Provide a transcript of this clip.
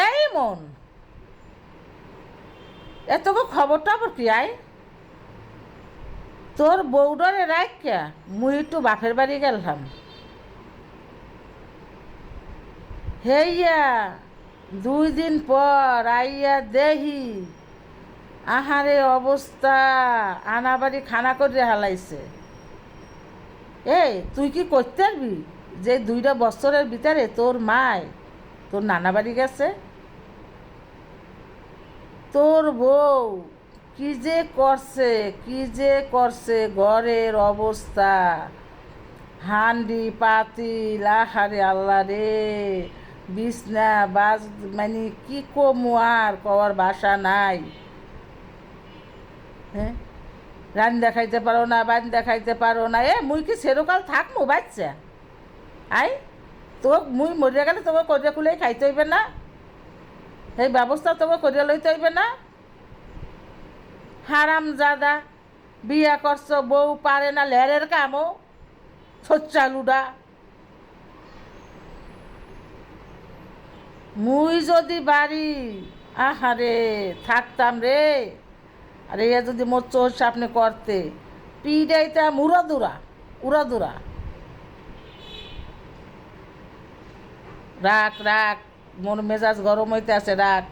এই মন এত খবরটা কি আয় তোর বউডরে রাখিয়া মুই একটু বাপের বাড়ি গেলাম। হেইয়া 2 দিন পর আইয়া দেহি আহারে অবস্থা, আনাবাড়ি খানা করে হালাইছে। এই তুই কি করতে পারবি যে 2 বছরের ভিতরে তোর মায় তোর নানা বাড়ি গেছে? তোর বউ কি যে করছে, কি যে করছে, ঘরের অবস্থা, হান্ডি পাতিল, আহারে আল্লাহ রে, বিছনা বাজ, মানে কি কমু আর কওয়ার ভাষা নাই। হ্যাঁ, রান দেখাইতে পারো না, বান দেখাইতে পারো না। মুই কি সেরকাল থাকমু বাচ্চা? আই তো মুই মরিয়া গেলে তোমাকে করিয়া খুলেই খাইতে হইবে না? এই ব্যবস্থা তোমাকে করিয়া লইতে হইবে না? হারাম জাদা, বিয়া করছো, বউ পারে না লেরের কামও, সোচ্চা লুডা। মুই যদি বাড়ি আহারে থাকতাম রে, আরে এ যদি মোর চোর সামনে করতে পিডাইতাম উড়াদুরা উড়াদুরা। রাখ রাখ, মোর মেজাজ গরম হইতে আছে, রাখ।